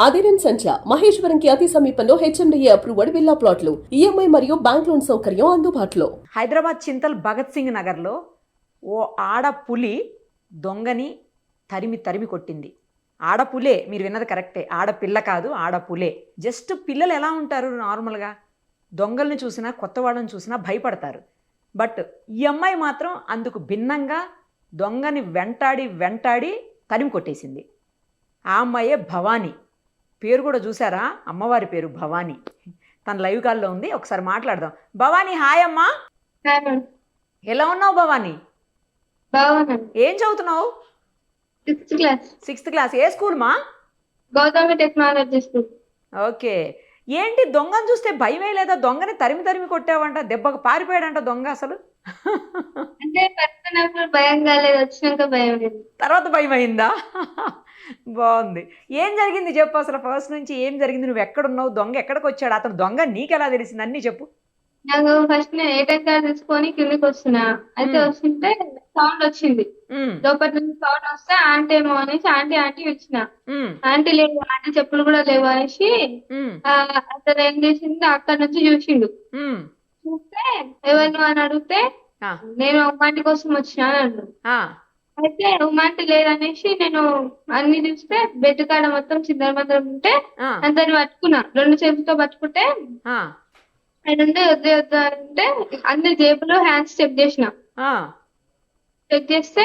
అదిరన్ సంచ మహేశ్వరంకి అతి సమీపంలో HMDA approved villa ప్లాట్లు ఈఎంఐ మరియు బ్యాంక్ లోన్ సౌకర్యం అందుబాటులో. హైదరాబాద్ చింతల్ భగత్ సింగ్ నగర్లో ఓ ఆడపులి దొంగని తరిమి తరిమి కొట్టింది. ఆడపులే, మీరు విన్నది కరెక్టే, ఆడపిల్ల కాదు, ఆడపులే. జస్ట్ పిల్లలు ఎలా ఉంటారు నార్మల్గా, దొంగల్ని చూసినా కొత్త వాళ్ళని చూసినా భయపడతారు. బట్ ఈ అమ్మాయి మాత్రం అందుకు భిన్నంగా దొంగని వెంటాడి వెంటాడి తరిమి కొట్టేసింది. ఆ అమ్మాయే భవానీ. పేరు కూడా చూసారా, అమ్మవారి పేరు భవానీ. తన లైవ్ కాల్లో ఉంది, ఒకసారి మాట్లాడదాం. భవానీ, హాయ్ అమ్మా. ఎలా ఉన్నావు భవానీ? ఏం చదువుతున్నావు? Sixth class. ఏ స్కూల్ మా? Gautami technology school. ఓకే. ఏంటి దొంగను చూస్తే భయమే లేదా? దొంగని తరిమి తరిమి కొట్టావంట, దెబ్బకు పారిపోయాడంట దొంగ. అసలు అంటే పడుతున్నప్పుడు భయం కాలేదు, వచ్చినాక భయం లేదు. తర్వాత భయం అయిందా? బాగుంది. ఏం జరిగింది చెప్పు అసలు, ఫస్ట్ నుంచి ఏం జరిగింది? నువ్వు ఎక్కడున్నావు, దొంగ ఎక్కడికి వచ్చాడు, అతను దొంగ నీకెలా తెలిసింది, అన్నీ చెప్పు. నాకు ఫస్ట్ నేను ఏటీఎం కార్డు తీసుకొని కిందకి వస్తున్నా, అయితే వస్తుంటే సౌండ్ వచ్చింది. లోపల నుంచి సౌండ్ వస్తే ఆంటీ ఏమో అనేసి ఆంటీ ఆంటీ వచ్చిన, ఆంటీ లేవు, ఆంటీ చెప్పులు కూడా లేవు అనేసి అతను ఏం చేసింది అక్కడ నుంచి చూసిండు. చూస్తే ఎవరు అని అడిగితే నేను ఉమ్మాంటి కోసం వచ్చినా అన్నాడు. అయితే ఉమ్మాంటి లేదనేసి నేను అన్ని చూస్తే బెడ్ కాడ మొత్తం చిందరమందరం ఉంటే అందరిని పట్టుకున్నా, 2 చేతులతో పట్టుకుంటే ఆయన ఉండే వద్దు వద్దు అంటే అందరి జేబులో హ్యాండ్స్ చెక్ చేసిన, చెక్ చేస్తే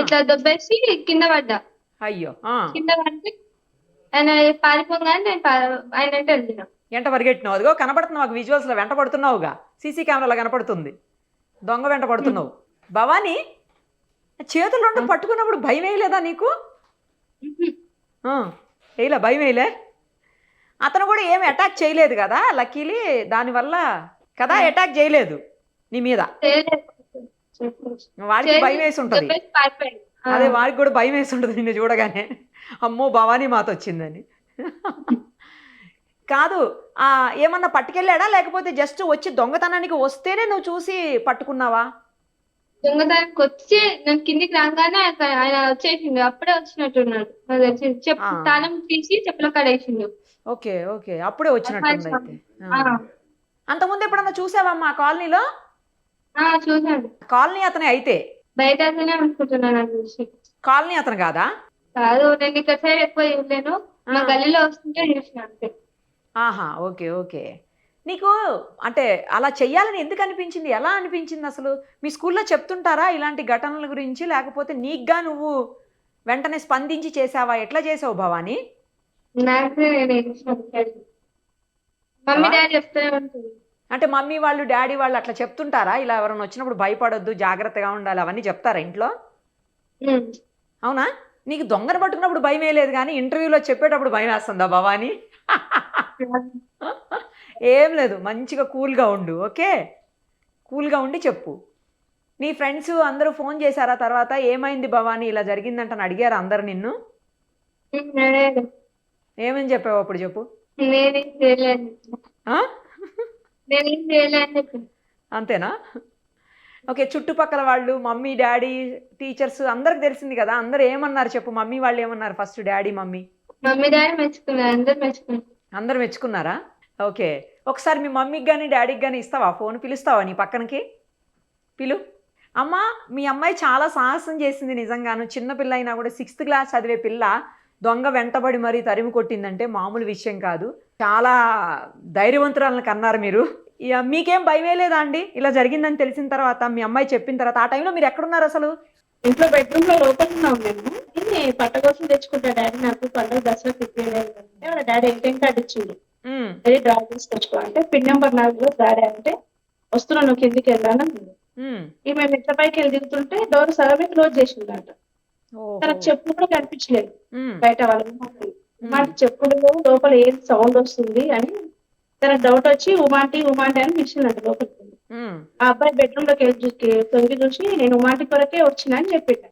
ఇట్లా దొబ్బేసి కింద పడ్డా. అయ్యో. కింద పడితే ఆయన పారిపోగానే నేను ఆయన అంటే వెళ్ళిన. ఎంట పరిగెట్టినావు? అదిగో కనపడుతున్నావు, మాకు విజువల్స్ లో వెంట పడుతున్నావుగా, సీసీ కెమెరాలో కనపడుతుంది, దొంగ వెంట పడుతున్నావు. భవానీ, చేతులు 2 పట్టుకున్నప్పుడు భయం వేయలేదా నీకు? వేయలే, భయం వేయలే. అతను కూడా ఏమి అటాక్ చేయలేదు కదా, లక్కీలీ, దానివల్ల కదా అటాక్ చేయలేదు నీ మీద. వాడికి భయం వేసి ఉంటుంది, అదే వాడికి కూడా భయం వేసి ఉంటుంది నిన్ను చూడగానే, అమ్మో భవానీ మాత వచ్చిందని. కాదు, ఏమన్నా పట్టుకెళ్ళాడా, లేకపోతే జస్ట్ వచ్చి దొంగతనానికి వస్తేనే నువ్వు చూసి పట్టుకున్నావా? దొంగతనానికి వచ్చి నేను కిందికి రాగానే ఆయన వచ్చేసిండు, అప్పుడే వచ్చినట్టున్నాడు. చెప్పు తాళం తీసి చెప్పుల కాడేసిండు. ఓకే ఓకే, అప్పుడే వచ్చినట్టుంది అయితే. అంతకుముందు ఎప్పుడన్నా చూసావమ్మా కాలనీలో? చూసాను. కాలనీ అతనే అయితే? బయట అతనే అనుకుంటున్నాను చూసి. కాలనీ అతను కాదా? కాదు, నేను ఇక్కడ సైడ్ ఎక్కువ చూడలేను, మా గల్లీలో వస్తుంటే చూసిన అంతే. ఆహా, ఓకే ఓకే. నీకు అంటే అలా చెయ్యాలని ఎందుకు అనిపించింది, ఎలా అనిపించింది అసలు? మీ స్కూల్లో చెప్తుంటారా ఇలాంటి ఘటనల గురించి, లేకపోతే నీకుగా నువ్వు వెంటనే స్పందించి చేసావా, ఎట్లా చేసావు భవానీ? మమ్మీ డాడీ చెప్తూనే ఉంటుంది. అంటే మమ్మీ వాళ్ళు డాడీ వాళ్ళు అట్లా చెప్తుంటారా, ఇలా ఎవరైనా వచ్చినప్పుడు భయపడొద్దు, జాగ్రత్తగా ఉండాలి, అవన్నీ చెప్తారా ఇంట్లో? అవునా? నీకు దొంగను పట్టుకున్నప్పుడు భయం వేయలేదు, కానీ ఇంటర్వ్యూలో చెప్పేటప్పుడు భయం వేస్తుందా భవానీ? ఏం లేదు, మంచిగా కూల్గా ఉండు, ఓకే? కూల్గా ఉండి చెప్పు. నీ ఫ్రెండ్స్ అందరూ ఫోన్ చేశారా తర్వాత, ఏమైంది భవానీ ఇలా జరిగిందంటని అడిగారా అందరు నిన్ను? ఏమని చెప్పావు అప్పుడు చెప్పు. అంతేనా? ఓకే. చుట్టుపక్కల వాళ్ళు, మమ్మీ డాడీ టీచర్స్ అందరికి తెలిసింది కదా, అందరు ఏమన్నారు చెప్పు. మమ్మీ వాళ్ళు ఏమన్నారు first, daddy mummy? Mummy daddy మెచ్చుకున్నారు, అందరు మెచ్చుకున్నారా? ఓకే. ఒకసారి మీ మమ్మీకి కానీ డాడీకి కానీ ఇస్తావా ఫోన్, పిలుస్తావా నీ పక్కనకి? పిలు. అమ్మా, మీ అమ్మాయి చాలా సాహసం చేసింది నిజంగాను. చిన్నపిల్ల అయినా కూడా 6th క్లాస్ చదివే పిల్ల దొంగ వెంటబడి మరీ తరిమి కొట్టిందంటే మామూలు విషయం కాదు. చాలా ధైర్యవంతురాలను కన్నారు మీరు. మీకేం భయమే లేదా అండి ఇలా జరిగిందని తెలిసిన తర్వాత, మీ అమ్మాయి చెప్పిన తర్వాత? ఆ టైంలో మీరు ఎక్కడున్నారు అసలు? ఇంట్లో బెడ్రూమ్ లో లోపల ఉన్నాం మేము. పట్ట కోసం తెచ్చుకుంటా డాడీ, నాకు పండుగ దసరా ప్రిపేర్ అయ్యిందంటే వాళ్ళ డాడీ ఏటీఎం కార్డు ఇచ్చింది, అది డ్రా తీసుకొచ్చుకో అంటే పిన్ నెంబర్ 4లో డాడీ అంటే వస్తున్నా, నువ్వు కిందికి వెళ్ళాలని. ఇక మేము ఇంట్లో పైకి వెళ్ళి దిగుతుంటే డోర్ సగమే క్లోజ్ చేసిందంట. తనకు చెప్పులు కూడా కనిపించలేదు బయట వాళ్ళకి. చెప్పులు లోపల ఏం సౌండ్ వస్తుంది అని తనకు డౌట్ వచ్చి ఉమాంటి ఉమాంటి అని పిలిచిందంట లోపలికి. ఆ అబ్బాయి బెడ్రూమ్ లోకి వెళ్ళి తొంగి చూసి నేను ఉమాంటి కొరకే వచ్చిన అని చెప్పిట.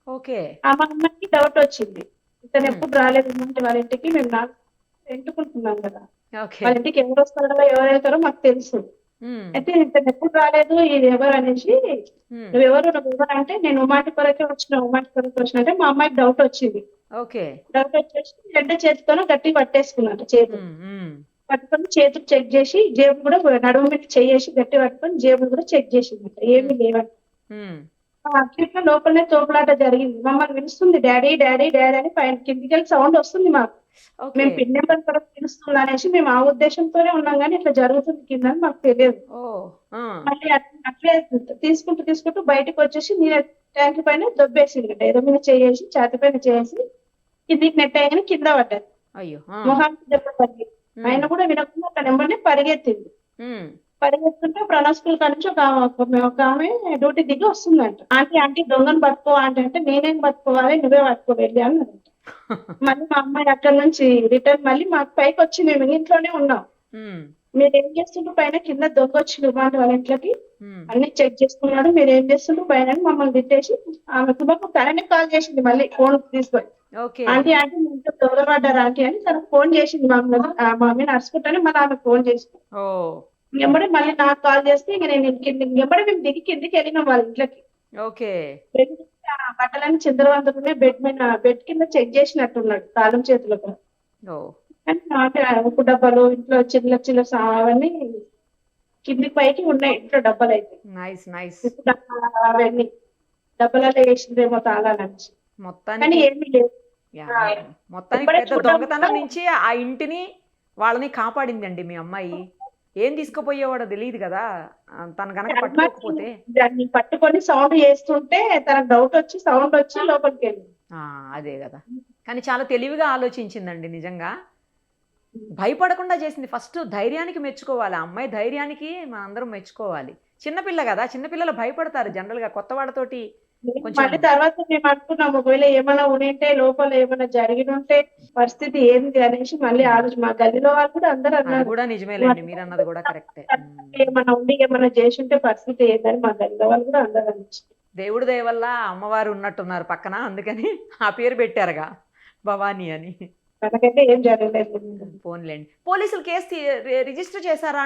ఆ మా అమ్మాయికి డౌట్ వచ్చింది, ఇతను ఎప్పుడు రాలేదు ఉమాంటి వాళ్ళ ఇంటికి, మేము నాకు ఎంటుకుంటున్నాం కదా, వాళ్ళ ఇంటికి ఎవరు వస్తారో ఎవరు వెళ్తారో మాకు తెలుసు. అయితే ఇతను ఎప్పుడు రాలేదు, ఇది ఎవరు అనేసి, నువ్వెవరు అంటే నేను ఉమాంటి కొరకే వచ్చిన, ఉమాంటి కొరకే వచ్చిన అంటే మా అమ్మాయికి డౌట్ వచ్చింది. ఓకే. డౌట్ వచ్చేసి రెండో చేతితోనే గట్టిగా పట్టేసుకున్నాడు చేతులు. పట్టుకొని చేతులు చెక్ చేసి జేబు కూడా నడుము మీద చెయ్యేసి గట్టి పట్టుకొని జేబులు కూడా చెక్ చేసింది, ఏమీ లేవంట. అట్లా లోపలనే తోపులాట జరిగింది. మమ్మల్ని పిలుస్తుంది డాడీ డాడీ డాడీ అని, పైన కిందికి వెళ్ళి సౌండ్ వస్తుంది మాకు. మేము పిన్ నెంబర్ కూడా పిలుస్తుంది అనేసి మేము ఆ ఉద్దేశంతోనే ఉన్నాం, కానీ ఇట్లా జరుగుతుంది కింద అని మాకు తెలియదు. మళ్ళీ అట్లే తీసుకుంటూ తీసుకుంటూ బయటకు వచ్చేసి నీళ్ళ ట్యాంక్ పైన దొబ్బేసింది, ఏదో మీద చేసి ఛాతి పైన చేసి కిందికి నెట్టేయగానే కింద పడ్డది. మొహానికి దెబ్బ పడింది. ఆయన కూడా వినకుండా ఒక నెంబర్ని పరిగెత్తింది. పరిగెత్తుంటే ప్రణవ్ స్కూల్ నుంచి ఒక ఆమె డ్యూటీ దిగి వస్తుందంట. ఆంటీ ఆంటీ దొంగను పట్టుకో ఆంటీ అంటే, నేనేం పట్టుకోవాలి నువ్వే పట్టుకో వెళ్ళి అన్నదంట. మళ్ళీ మా అమ్మాయి అక్కడ నుంచి రిటర్న్ మళ్ళీ మాకు పైకి వచ్చి మేము ఇంట్లోనే ఉన్నాం. మీరు ఏం చేస్తుండ్రు పైన, కింద దొంగ వచ్చిండు వాళ్ళ ఇంట్లోకి, అన్ని చెక్ చేసుకున్నాడు, మీరు ఏం చేస్తుండ్రు పైన మమ్మల్ని తిట్టేసి ఆమె కుటుంబం తననే కాల్ చేసింది మళ్ళీ ఫోన్ తీసుకొని. ఆంటీ ఆంటీ ఇంట్లో దొంగ పడ్డారు ఆంటీ అని తనకు ఫోన్ చేసింది. మా మమ్మీ నడుచుకుంటానే మళ్ళీ ఆమె ఫోన్ చేసింది. ఎంబడే మళ్ళీ నాకు కాల్ చేస్తే ఇక నేను ఎంబడే మేము దిగి కిందికి వెళ్ళినాం వాళ్ళ ఇంట్లోకి. బట్టలన్నీ చిందరవందరనే బెడ్ కింద చెక్ చేసినట్టున్నాడు తాళం చేతులకు. ఉప్పు డబ్బాలు ఇంట్లో చిల్ల చిల్ల అవన్నీ కింది పైకి ఉన్నాయి ఇంట్లో డబ్బాలు అయితే. అవన్నీ డబ్బాలలో వేసిందేమో తాళాలని, కానీ ఏమీ లేదు. మొత్తానికి దొంగతనం నుంచి ఆ ఇంటిని వాళ్ళని కాపాడిందండి మీ అమ్మాయి. ఏం తీసుకుపోయేవాడో తెలియదు కదా తను గనక పట్టుకోకపోతే. దాన్ని పట్టుకొని సౌండ్ చేస్తుంటే తనకు డౌట్ వచ్చి సౌండ్ వచ్చి లోపలికి వెళ్ళింది. అదే కదా, కానీ చాలా తెలివిగా ఆలోచించిందండి నిజంగా. భయపడకుండా చేసింది. ఫస్ట్ ధైర్యానికి మెచ్చుకోవాలి, ఆ అమ్మాయి ధైర్యానికి మనందరం మెచ్చుకోవాలి. చిన్నపిల్ల కదా, చిన్నపిల్లలు భయపడతారు జనరల్ గా కొత్త వాడితోటి. మళ్ళీ తర్వాత మేము అనుకున్నాం ఒకవేళ ఏమైనా ఉంటే లోపల ఏమైనా జరిగి ఉంటే పరిస్థితి ఏంది అనేసి మళ్ళీ ఆలోచన. మా గల్లీలో వాళ్ళు కూడా అందరూ అన్నారు, కూడా నిజమేలేండి మీరు అన్నది కూడా కరెక్టే. ఏమైనా ఉండి ఏమైనా చేసి ఉంటే పరిస్థితి ఏందని మా గల్లీలో వాళ్ళు కూడా అందరూ అన్నారు. దేవుడి దయ వల్ల అమ్మవారు ఉన్నట్టున్నారు పక్కన, అందుకని ఆ పేరు పెట్టారుగా భవానీ అని. మనకైతే ఏం జరగలేదు. ఫోన్లేండి. పోలీసులు కేసు రిజిస్టర్ చేశారా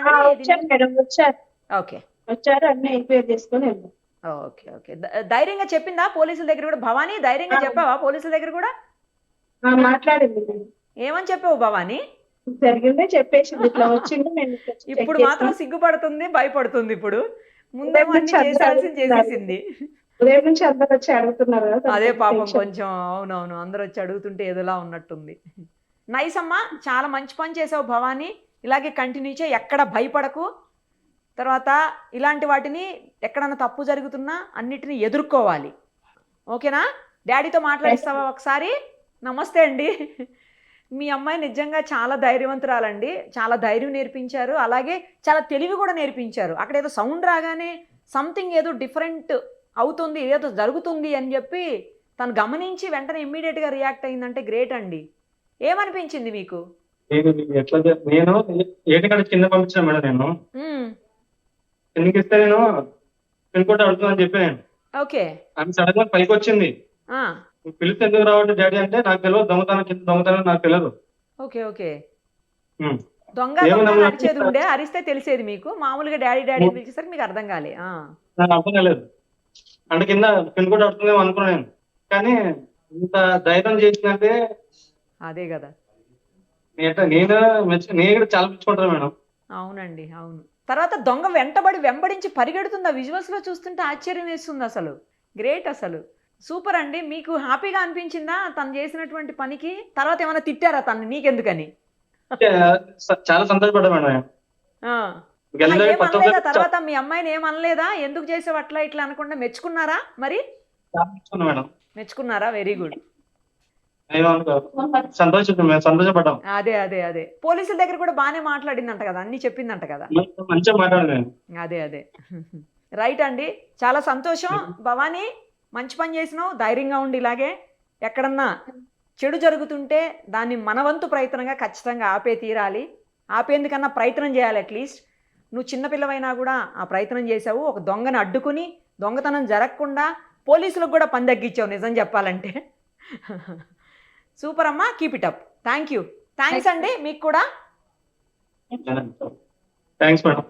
మేడం? వచ్చారు. ఓకే, వచ్చారు, అన్ని ఎంక్వైరీ చేసుకుని వెళ్ళాం. Okay okay. ధైర్యంగా చెప్పిందా పోలీసుల దగ్గర కూడా? భవానీ ధైర్యంగా చెప్పావా పోలీసుల దగ్గర కూడా? మాట్లాడింది. ఏమని చెప్పావు భవానీ? జరిగిందే చెప్పేసింది, ఇట్లా వచ్చింది. ఇప్పుడు మాత్రం సిగ్గుపడుతుంది, భయపడుతుంది. ఇప్పుడు ముందే చేసేసింది. ఉదయం నుంచి అందరు వచ్చి అడుగుతున్నారు. అదే పాపం కొంచెం. అవునవును, అందరు వచ్చి అడుగుతుంటే ఏదోలా ఉన్నట్టుంది. నైస్ అమ్మా, చాలా మంచి పని చేసావు భవానీ. ఇలాగే కంటిన్యూ చేయి, ఎక్కడ భయపడకు. తర్వాత ఇలాంటి వాటిని ఎక్కడన్నా తప్పు జరుగుతున్నా అన్నిటిని ఎదుర్కోవాలి. ఓకేనా? డాడీతో మాట్లాడిస్తావా ఒకసారి? నమస్తే అండి. మీ అమ్మాయి నిజంగా చాలా ధైర్యవంతురాలండి. చాలా ధైర్యం నేర్పించారు, అలాగే చాలా తెలివి కూడా నేర్పించారు. అక్కడ ఏదో సౌండ్ రాగానే సంథింగ్ ఏదో డిఫరెంట్ అవుతుంది, ఏదో జరుగుతుంది అని చెప్పి తను గమనించి వెంటనే ఇమ్మీడియట్గా రియాక్ట్ అయిందంటే గ్రేట్ అండి. ఏమనిపించింది మీకు? నేను ఏటికాడ కింద పంపించాను మేడం. నేను కిందకి ఇస్తే నేను పిన్ కోడ్ అడుగుతుందని చెప్పాను. ఓకే. ఆమె సడన్ గా పైకి వచ్చింది. పిలిస్తే ఎందుకు రావట్లేదు డాడీ అంటే, నాకు తెలియదు, దొంగతనం కింద దొంగతనం నాకు తెలియదు. Okay okay. దొంగ అరిచేది ఉండే, అరిస్తే తెలిసేది మీకు. మామూలుగా డాడీ డాడీ పిలిచేసరికి మీకు అర్థం కాలే? నాకు అర్థం కాలేదు. అంటే కింద పిన్ కోడ్ అడుగుతుందేమో అనుకున్నాను, కానీ ఇంత ధైర్యం చేసిందంటే అదే కదా. నేను కూడా చాలా మెచ్చుకుంటాను మేడం. అవునండి, అవును. తర్వాత దొంగ వెంబడించి పరిగెడుతుంది. ఆ విజువల్స్ లో చూస్తుంటే ఆశ్చర్యం వేస్తుంది. అసలు గ్రేట్, అసలు సూపర్ అండి. మీకు హ్యాపీగా అనిపించిందా తను చేసినటువంటి పనికి? తర్వాత ఏమైనా తిట్టారా తను నీకెందుకని? చాలా సంతోషపడ్డా మేడం. తర్వాత మీ అమ్మాయిని ఏమనలేదా? ఎందుకు చేసావు అట్లా ఇట్లా అనకుండా మెచ్చుకున్నారా? మరి మెచ్చుకున్నారా? Very good. సంతోషపడ్డాం. అదే అదే అదే. పోలీసుల దగ్గర కూడా బాగానే మాట్లాడిందంట కదా, అన్ని చెప్పిందంట కదా. అదే అదే. రైట్ అండి, చాలా సంతోషం. భవానీ, మంచి పని చేసినావు. ధైర్యంగా ఉండి ఇలాగే ఎక్కడన్నా చెడు జరుగుతుంటే దాన్ని మనవంతు ప్రయత్నంగా ఖచ్చితంగా ఆపే తీరాలి. ఆపేందుకన్నా ప్రయత్నం చేయాలి. అట్లీస్ట్ నువ్వు చిన్నపిల్లవైనా కూడా ఆ ప్రయత్నం చేసావు. ఒక దొంగను అడ్డుకుని దొంగతనం జరగకుండా పోలీసులకు కూడా పని తగ్గించావు నిజం చెప్పాలంటే. సూపర్ అమ్మా, keep it up. Thank you. Thanks అండి మీకు కూడా. Thanks madam.